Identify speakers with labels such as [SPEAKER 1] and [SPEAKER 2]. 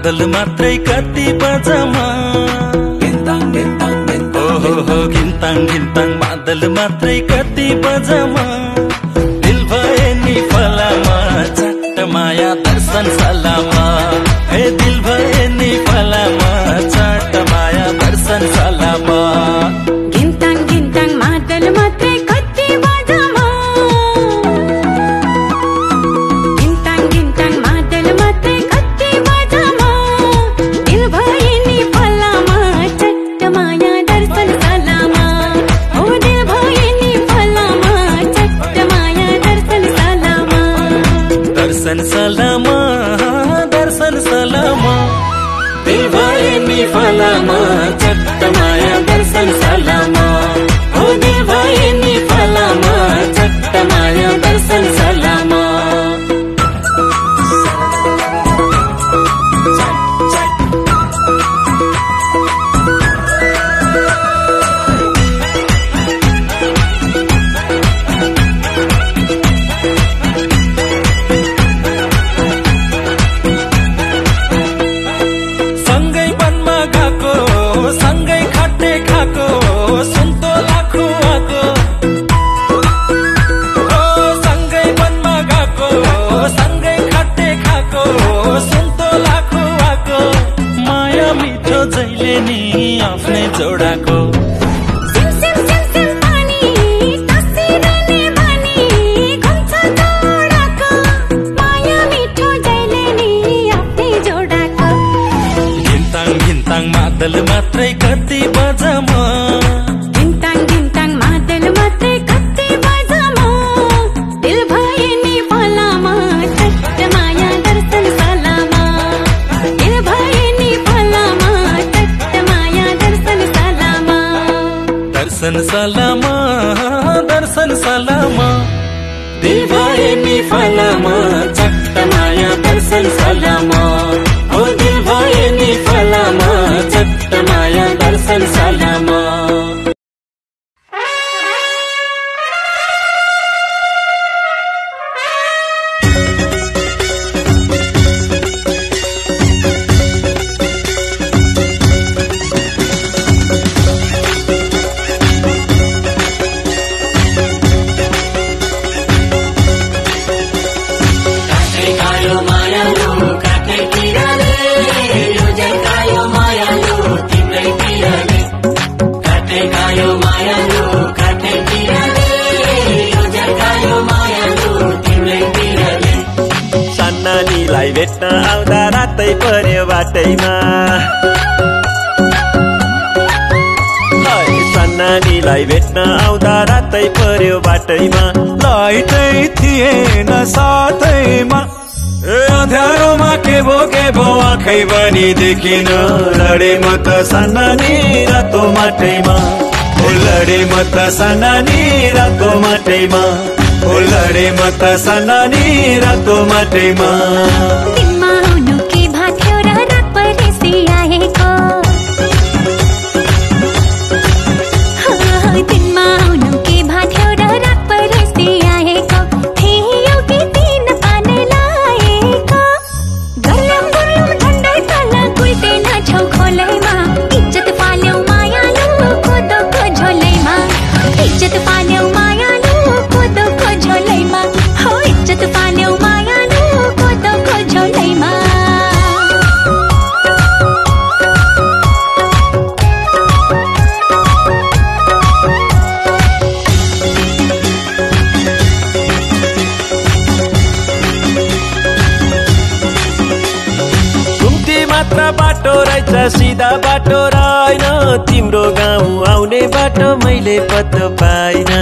[SPEAKER 1] मादल मात्रै कति बजामा ओहो घिन्ताङ घिन्ताङ मादल मात्रै कति बजामा दिल भए नि फलामा चट्ट माया दर्शन सलामा हे दिल भए नि फलामा चट्ट माया दर्शन सलामा
[SPEAKER 2] घिन्ताङ घिन्ताङ मादल मात्रै कति बजामा घिन्ताङ घिन्ताङ मादल मात्रै कति बजामा दिल भए नि फलामा चट्ट माया दर्शन सलामा हो दिल भए नि फलामा चट्ट माया दर्शन सलामा
[SPEAKER 1] दर्शन सलामा दर्शन सलामा दिल भए नि फलामा चट्ट माया दर्शन सलामा हो दिल भए नि फलामा चट्ट माया दर्शन सलामा सँगै वनमा गएको सँगै खट्टे खाएको सुन्तोला खुवाको हो सँगै वनमा गएको सँगै खट्टे खाएको सुन्तोला खुवाको माया मिठो जहिले नि आफ्नै जोडाको
[SPEAKER 2] सिमसिम सिमसिम पानी तसिरने बानी घुम्छ जोडाको माया मिठो जहिले नि आफ्नै जोडाको
[SPEAKER 1] घिन्ताङ घिन्ताङ मादल मात्रै कति बजामा
[SPEAKER 2] घिन्ताङ घिन्ताङ मादल मात्रै कति बजामा दिल भए नि फलामा चट्ट माया दर्शन सलामा दिल भए नि फलामा चट्ट माया दर्शन सलामा
[SPEAKER 1] दर्शन सलामा दर्शन सलामा दिल भए नि फलामा चट्ट माया दर्शन सलामा हो दिल भए नि फलामा चट्ट माया दर्शन सलामा
[SPEAKER 3] सन्नानीलाई भेट्न आउँदा रातै पर्यो बाटैमा सन्नानीलाई भेट्न आउँदा रातै पर्यो बाटैमा लाइटै थिएन साथैमा अँध्यारोमा के भो आँखै पनि देखिन लडे म त सन्नानी रातो माटैमा लडे म त सन्नानी रातो माटैमा लडे म त सन्नानी रातो माटैमा
[SPEAKER 2] दिनमा आउनु के भाथ्यो र रात परेसी आएको दिनमा आउनु के भाथ्यो र रात परेसी आएको थियो कि दिन पानी लाएको गरम गरम ठन्डै तल गुल्टेन छौ खोलैमा इज्जत पाल्यौ मायालु कोदोको झोलैमा इज्जत पाल्यौ मायालु कोदोको झोलैमा हो इज्जत पाल्यौ मायालु कोदोको झोलैमा
[SPEAKER 3] घुम्ती मात्र बाटो रहेछ सिधा बाटो रहेन तिम्रो गाउँ आउने बाटो मैले पत्तो पाइन